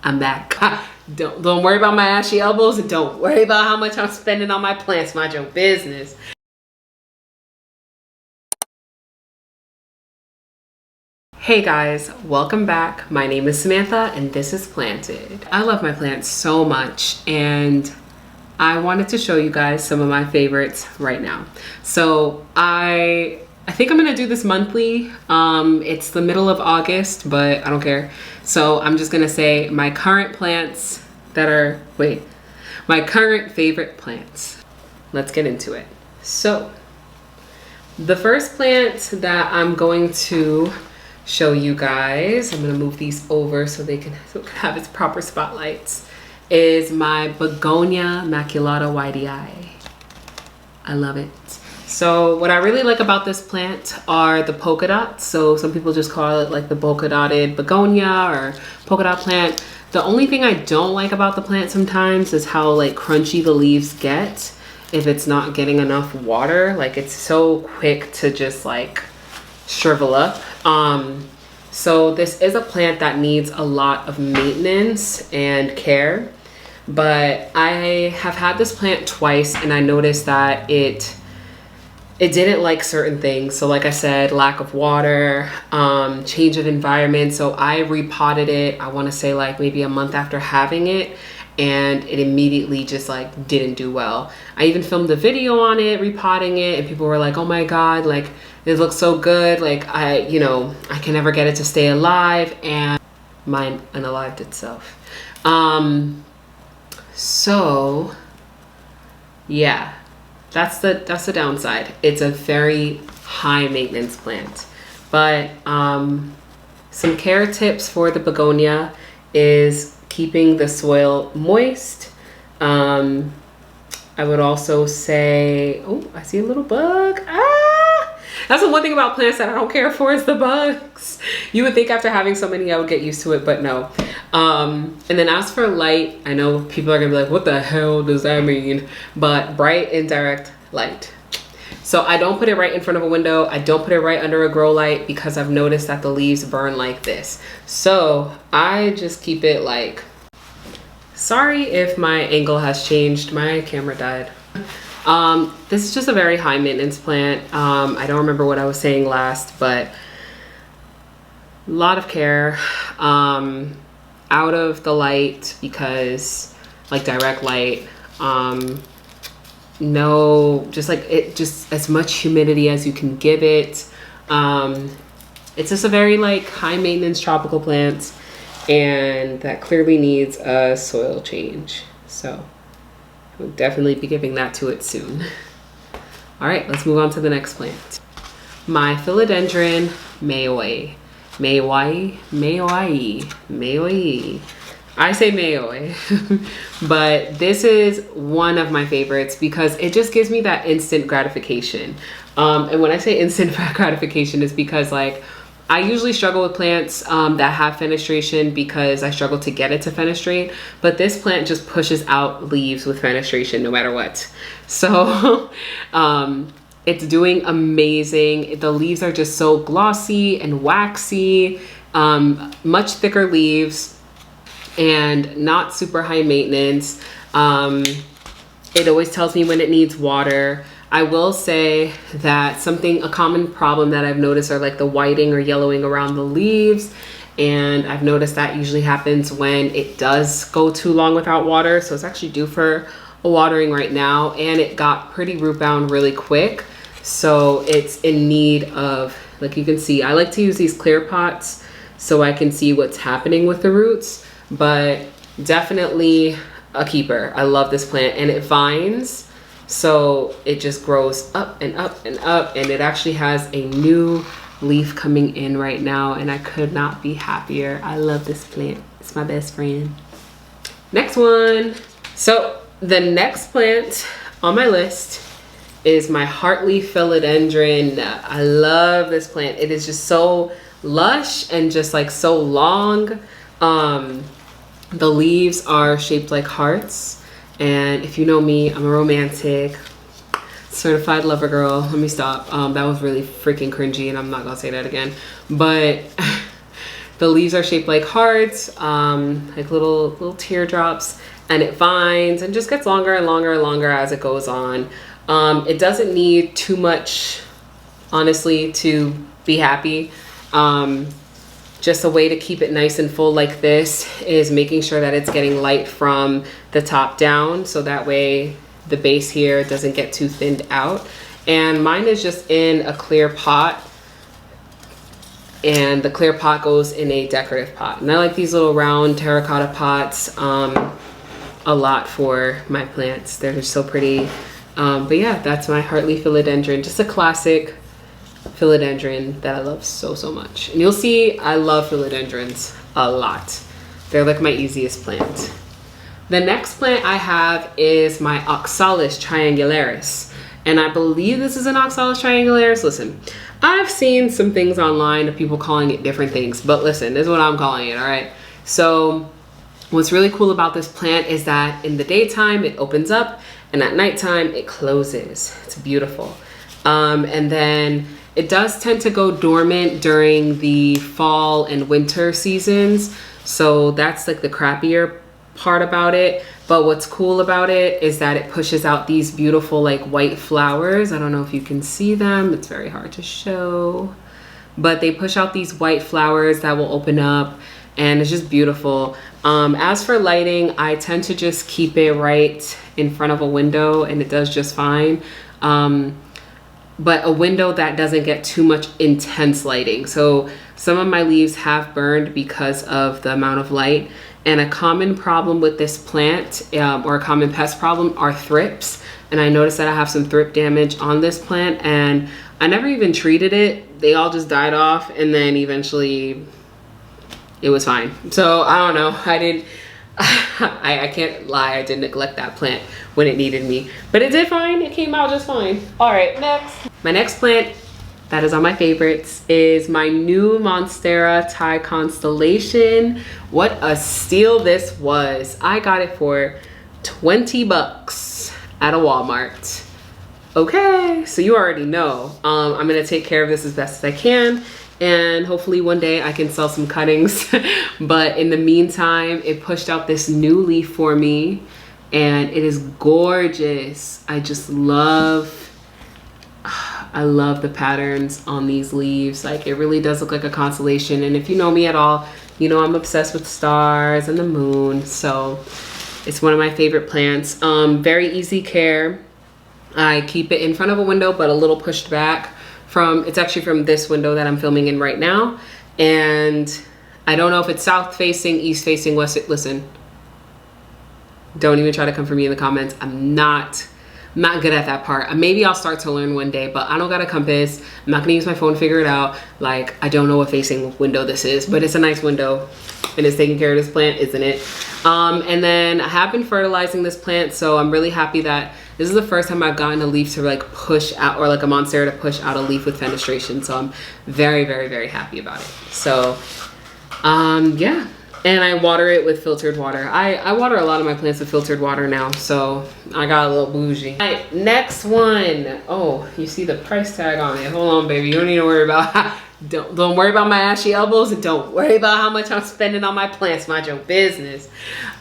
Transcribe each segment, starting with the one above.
I'm back. Don't worry about my ashy elbows, and don't worry about how much I'm spending on my plants. Mind your business. Hey guys, welcome back. My name is Samantha and this is Plvnted. I love my plants so much and I wanted to show you guys some of my favorites right now. So I think I'm gonna do this monthly. It's the middle of August, but I don't care. So I'm just gonna say my current plants that are, my current favorite plants. Let's get into it. So the first plant that I'm going to show you guys, I'm gonna move these over so it can have its proper spotlights, is my Begonia maculata YDI. I love it. So what I really like about this plant are the polka dots. So some people just call it like the polka dotted begonia or polka dot plant. The only thing I don't like about the plant sometimes is how like crunchy the leaves get if it's not getting enough water. Like it's so quick to just like shrivel up. So this is a plant that needs a lot of maintenance and care, but I have had this plant twice and I noticed that it didn't like certain things. So like I said, lack of water, change of environment. So I repotted it, I wanna say like maybe a month after having it, and it immediately just like didn't do well. I even filmed a video on it, repotting it, and people were like, oh my God, like it looks so good. Like I can never get it to stay alive, and mine unalived itself. So yeah, that's the downside. It's a very high maintenance plant, but some care tips for the begonia is keeping the soil moist. I would also say, oh, I see a little bug. That's the one thing about plants that I don't care for is the bugs. You would think after having so many I would get used to it, but no. And then as for light, I know people are gonna be like, what the hell does that mean? But bright indirect light. So I don't put it right in front of a window. I don't put it right under a grow light because I've noticed that the leaves burn like this. So I just keep it like, sorry if my angle has changed, my camera died. This is just a very high maintenance plant. I don't remember what I was saying last, but a lot of care, out of the light because like direct light, no, just as much humidity as you can give it. It's just a very like high maintenance tropical plant and that clearly needs a soil change. So we'll definitely be giving that to it soon. All right, let's move on to the next plant. My philodendron mayoi. I say mayoi, but this is one of my favorites because it just gives me that instant gratification. And when I say instant gratification is because like, I usually struggle with plants that have fenestration because I struggle to get it to fenestrate, but this plant just pushes out leaves with fenestration no matter what. So it's doing amazing. The leaves are just so glossy and waxy, much thicker leaves and not super high maintenance. It always tells me when it needs water. I will say that a common problem that I've noticed are like the whiting or yellowing around the leaves. And I've noticed that usually happens when it does go too long without water. So it's actually due for a watering right now. And it got pretty root bound really quick. So it's in need of, like you can see, I like to use these clear pots so I can see what's happening with the roots, but definitely a keeper. I love this plant and it vines. So it just grows up and up and up, and it actually has a new leaf coming in right now and I could not be happier. I love this plant. It's my best friend. Next one. So the next plant on my list is my heartleaf philodendron. I love this plant. It is just so lush and just like so long. The leaves are shaped like hearts. And if you know me, I'm a romantic, certified lover girl. Let me stop. That was really freaking cringy and I'm not gonna say that again. But The leaves are shaped like hearts, like little teardrops, and it vines and just gets longer and longer and longer as it goes on. It doesn't need too much, honestly, to be happy. Just a way to keep it nice and full like this is making sure that it's getting light from the top down, so that way the base here doesn't get too thinned out. And mine is just in a clear pot, and the clear pot goes in a decorative pot. And I like these little round terracotta pots a lot for my plants. They're just so pretty. But yeah, that's my heartleaf philodendron, just a classic philodendron that I love so much. And you'll see I love philodendrons a lot. They're like my easiest plant. The next plant I have is my Oxalis triangularis, and I believe this is an Oxalis triangularis. Listen, I've seen some things online of people calling it different things, but listen, this is what I'm calling it. All right, so what's really cool about this plant is that in the daytime it opens up and at nighttime it closes. It's beautiful. And then it does tend to go dormant during the fall and winter seasons. So that's like the crappier part about it. But what's cool about it is that it pushes out these beautiful like white flowers. I don't know if you can see them. It's very hard to show. But they push out these white flowers that will open up, and it's just beautiful. As for lighting, I tend to just keep it right in front of a window, and it does just fine. But a window that doesn't get too much intense lighting. So some of my leaves have burned because of the amount of light. And a common problem with this plant, or a common pest problem, are thrips. And I noticed that I have some thrip damage on this plant, and I never even treated it. They all just died off, and then eventually it was fine. So I don't know, I can't lie, I did neglect that plant when it needed me, but it did fine. It came out just fine. All right, next. My next plant that is on my favorites is my new Monstera Thai Constellation. What a steal this was. I got it for 20 bucks at a Walmart. Okay, so you already know. I'm gonna take care of this as best as I can, and hopefully one day I can sell some cuttings. But in the meantime, it pushed out this new leaf for me, and it is gorgeous. I love the patterns on these leaves. Like, it really does look like a constellation. And if you know me at all, you know I'm obsessed with stars and the moon. So it's one of my favorite plants. Very easy care. I keep it in front of a window, but a little pushed back from, it's actually from this window that I'm filming in right now. And I don't know if it's south facing, east facing, west. Listen, don't even try to come for me in the comments. I'm not good at that part. Maybe I'll start to learn one day, but I don't got a compass. I'm not gonna use my phone to figure it out. Like, I don't know what facing window this is, but it's a nice window and it's taking care of this plant, isn't it? And then I have been fertilizing this plant, so I'm really happy that this is the first time I've gotten a leaf to like push out, or like a Monstera to push out a leaf with fenestration. So I'm very, very, very happy about it. So yeah. And I water it with filtered water. I water a lot of my plants with filtered water now, so I got a little bougie. All right, next one. Oh, you see the price tag on it. Hold on, baby. You don't need to worry about don't worry about my ashy elbows, and don't worry about how much I'm spending on my plants. Mind your business.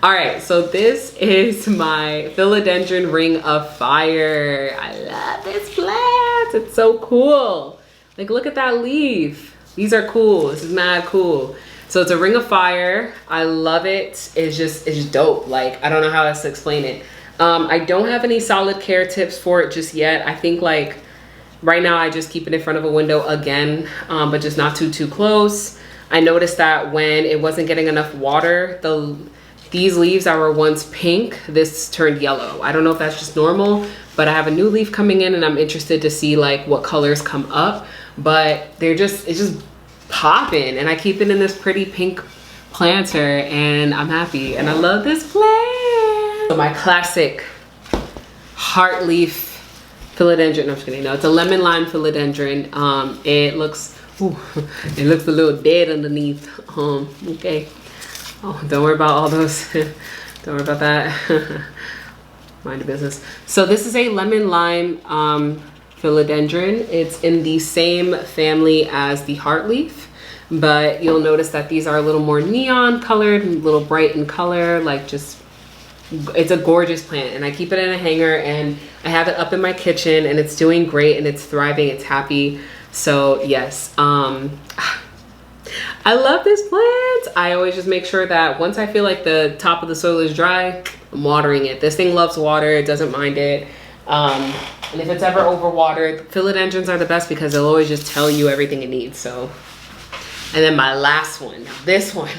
All right, so this is my philodendron ring of fire. I love this plant. It's so cool. Like, look at that leaf. These are cool. This is mad cool. So it's a ring of fire. I love it. It's just dope. Like, I don't know how else to explain it. I don't have any solid care tips for it just yet. I think like right now I just keep it in front of a window again, but just not too close. I noticed that when it wasn't getting enough water, these leaves that were once pink, this turned yellow. I don't know if that's just normal, but I have a new leaf coming in and I'm interested to see like what colors come up, but it's just popping, and I keep it in this pretty pink planter, and I'm happy, and I love this plant. So my classic heartleaf philodendron, no, I'm just kidding. No, it's a lemon lime philodendron. It looks a little dead underneath. Okay. Oh, don't worry about all those. Don't worry about that. Mind your business. So this is a lemon lime philodendron. It's in the same family as the heartleaf. but you'll notice that these are a little more neon colored, a little bright in color, like just, it's a gorgeous plant. And I keep it in a hanger, and I have it up in my kitchen, and it's doing great, and it's thriving, it's happy. So yes, I love this plant. I always just make sure that once I feel like the top of the soil is dry, I'm watering it. This thing loves water, it doesn't mind it. And if it's ever overwatered, philodendrons are the best because they'll always just tell you everything it needs. So, and then my last one, this one.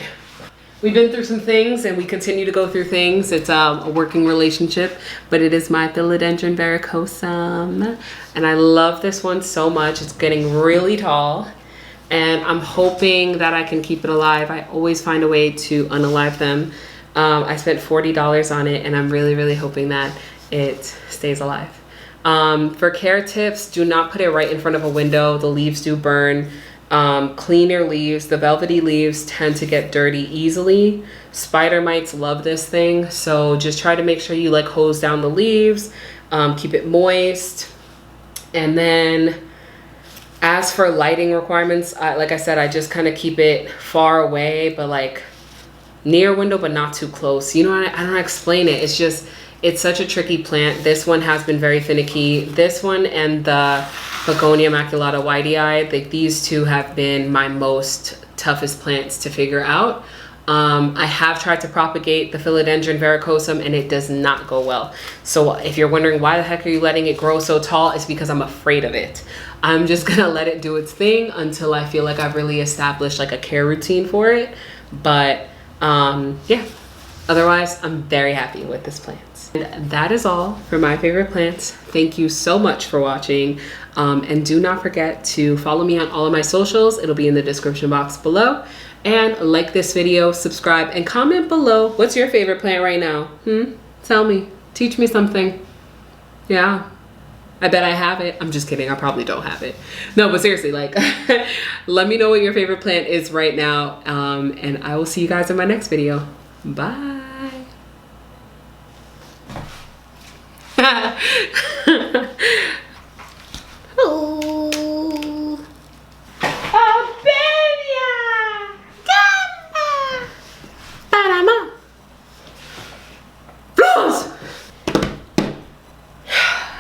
We've been through some things and we continue to go through things. It's a working relationship, but it is my Philodendron verrucosum. And I love this one so much. It's getting really tall, and I'm hoping that I can keep it alive. I always find a way to unalive them. I spent $40 on it, and I'm really, really hoping that it stays alive. For care tips, do not put it right in front of a window. The leaves do burn. Clean your leaves. The velvety leaves tend to get dirty easily. Spider mites love this thing, so just try to make sure you like hose down the leaves, keep it moist. And then as for lighting requirements, like I said, I just kind of keep it far away, but like near a window, but not too close. You know, I don't know how to explain it. It's just, it's such a tricky plant. This one has been very finicky. This one and the Begonia maculata whitey-eyed, like these two have been my most toughest plants to figure out. I have tried to propagate the Philodendron verrucosum, and it does not go well. So if you're wondering why the heck are you letting it grow so tall, it's because I'm afraid of it. I'm just gonna let it do its thing until I feel like I've really established like a care routine for it. But yeah, otherwise I'm very happy with this plant. And that is all for my favorite plants. Thank you so much for watching. And do not forget to follow me on all of my socials. It'll be in the description box below. And like this video, subscribe, and comment below. What's your favorite plant right now? Tell me. Teach me something. Yeah. I bet I have it. I'm just kidding. I probably don't have it. No, but seriously, like, let me know what your favorite plant is right now. And I will see you guys in my next video. Bye.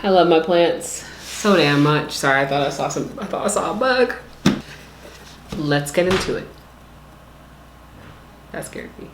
I love my plants so damn much. Sorry, I thought I saw a bug. Let's get into it. That scared me.